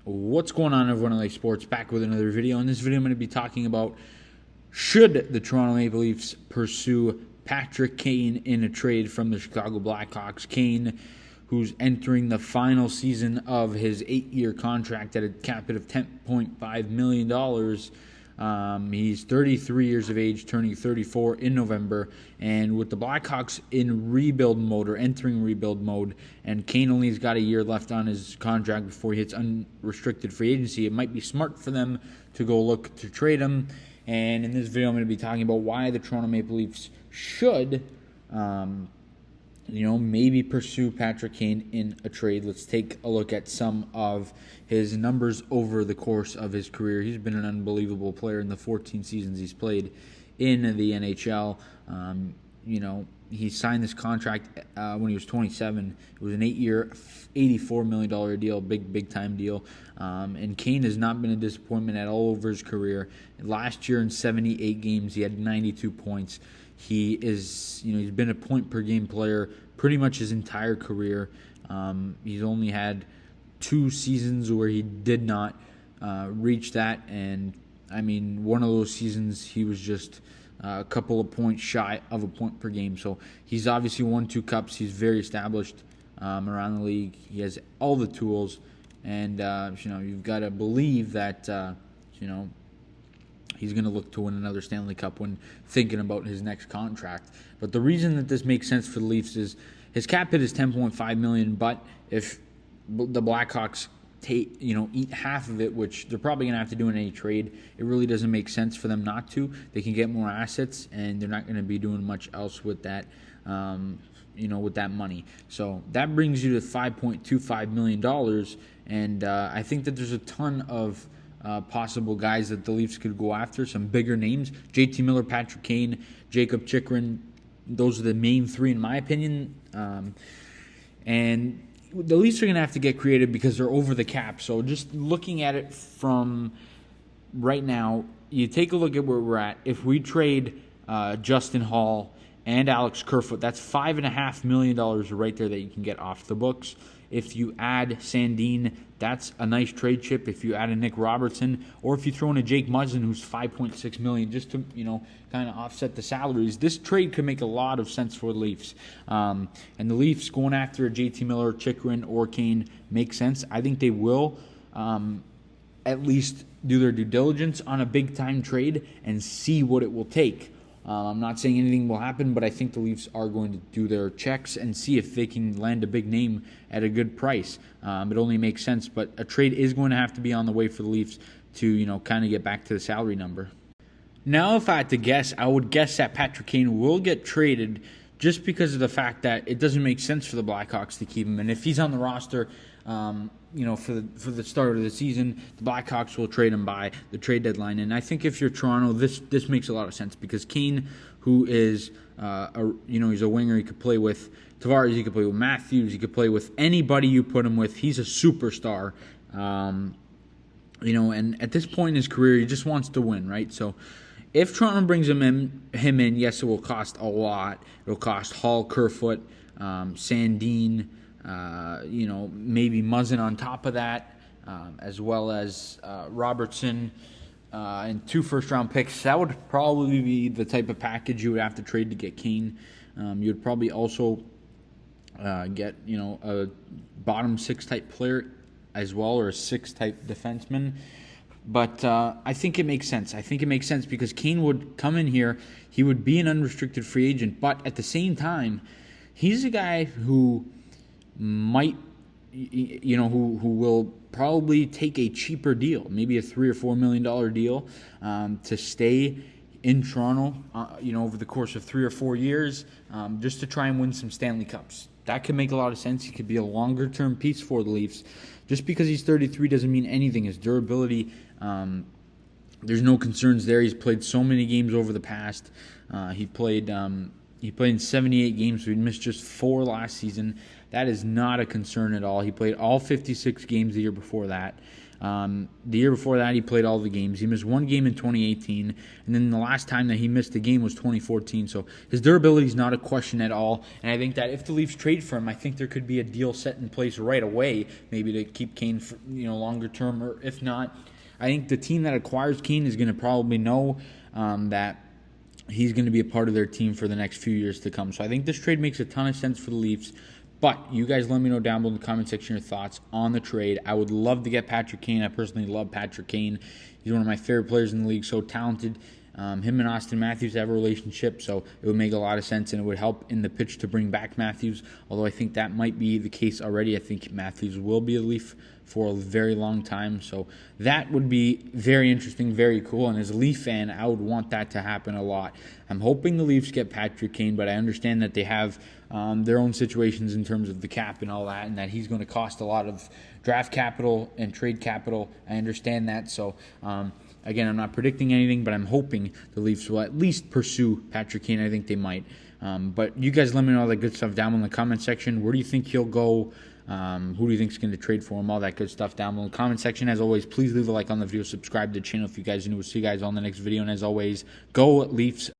What's going on, everyone? LA Sports back with another video. In this video, I'm going to be talking about should the Toronto Maple Leafs pursue Patrick Kane in a trade from the Chicago Blackhawks. Kane, who's entering the final season of his 8-year contract at a cap hit of $10.5 million. He's 33 years of age, turning 34 in November, and with the Blackhawks in rebuild mode or entering rebuild mode, and Kane only has got a year left on his contract before he hits unrestricted free agency, it might be smart for them to go look to trade him. And in this video, I'm going to be talking about why the Toronto Maple Leafs should maybe pursue Patrick Kane in a trade. Let's take a look at some of his numbers over the course of his career. He's been an unbelievable player in the 14 seasons he's played in the NHL. He signed this contract when he was 27. It was an 8-year, $84 million deal, big time deal. And Kane has not been a disappointment at all over his career. Last year in 78 games, he had 92 points. He's been a point-per-game player pretty much his entire career. He's only had 2 seasons where he did not reach that, and one of those seasons he was just a couple of points shy of a point per game. So he's obviously won 2 cups. He's very established around the league. He has all the tools, and you've got to believe that he's going to look to win another Stanley Cup when thinking about his next contract. But the reason that this makes sense for the Leafs is his cap hit is $10.5 million, but if the Blackhawks eat half of it, which they're probably going to have to do in any trade, it really doesn't make sense for them not to. They can get more assets, and they're not going to be doing much else with that, with that money. So that brings you to $5.25 million, and I think that there's a ton of possible guys that the Leafs could go after, some bigger names. JT Miller, Patrick Kane, Jacob Chychrun, those are the main 3 in my opinion. And the Leafs are going to have to get creative because they're over the cap. So just looking at it from right now, you take a look at where we're at. If we trade Justin Hall and Alex Kerfoot, that's $5.5 million right there that you can get off the books. If you add Sandin, that's a nice trade chip. If you add a Nick Robertson, or if you throw in a Jake Muzzin, who's $5.6 million, just to kind of offset the salaries, this trade could make a lot of sense for the Leafs. And the Leafs going after a JT Miller, Chychrun, or Kane makes sense. I think they will at least do their due diligence on a big time trade and see what it will take. I'm not saying anything will happen, but I think the Leafs are going to do their checks and see if they can land a big name at a good price. It only makes sense, but a trade is going to have to be on the way for the Leafs to, kind of get back to the salary number. Now, if I had to guess, I would guess that Patrick Kane will get traded just because of the fact that it doesn't make sense for the Blackhawks to keep him. And if he's on the roster, for the start of the season, the Blackhawks will trade him by the trade deadline. And I think if you're Toronto, this makes a lot of sense because Kane, who is he's a winger, he could play with Tavares, he could play with Matthews, he could play with anybody you put him with. He's a superstar. And at this point in his career, he just wants to win, right? So if Toronto brings him in, yes, it will cost a lot. It'll cost Hall, Kerfoot, Sandin, maybe Muzzin on top of that, as well as Robertson and 2 first-round picks. That would probably be the type of package you would have to trade to get Kane. You would probably also get a bottom 6 type player as well, or a 6 type defenseman. But I think it makes sense. I think it makes sense because Kane would come in here. He would be an unrestricted free agent, but at the same time, he's a guy who might, who will probably take a cheaper deal, maybe a $3 or $4 million deal, to stay in Toronto, over the course of 3 or 4 years, just to try and win some Stanley Cups. That could make a lot of sense. He could be a longer-term piece for the Leafs. Just because he's 33 doesn't mean anything. His durability, there's no concerns there. He's played so many games over the past. He played in 78 games, so he missed just 4 last season. That is not a concern at all. He played all 56 games the year before that. The year before that, he played all the games. He missed one game in 2018, and then the last time that he missed a game was 2014. So his durability is not a question at all. And I think that if the Leafs trade for him, I think there could be a deal set in place right away, maybe to keep Kane for, longer term, or if not, I think the team that acquires Kane is going to probably know that he's going to be a part of their team for the next few years to come. So I think this trade makes a ton of sense for the Leafs. But you guys let me know down below in the comment section your thoughts on the trade. I would love to get Patrick Kane. I personally love Patrick Kane. He's one of my favorite players in the league, so talented. Him and Austin Matthews have a relationship, so it would make a lot of sense, and it would help in the pitch to bring back Matthews, although I think that might be the case already. I think Matthews will be a Leaf for a very long time, so that would be very interesting, very cool, and as a Leaf fan, I would want that to happen a lot. I'm hoping the Leafs get Patrick Kane, but I understand that they have their own situations in terms of the cap and all that, and that he's going to cost a lot of draft capital and trade capital. I understand that, so again, I'm not predicting anything, but I'm hoping the Leafs will at least pursue Patrick Kane. I think they might. But you guys let me know all that good stuff down in the comment section. Where do you think he'll go? Who do you think is going to trade for him? All that good stuff down in the comment section. As always, please leave a like on the video. Subscribe to the channel if you guys are new. We'll see you guys on the next video. And as always, go Leafs.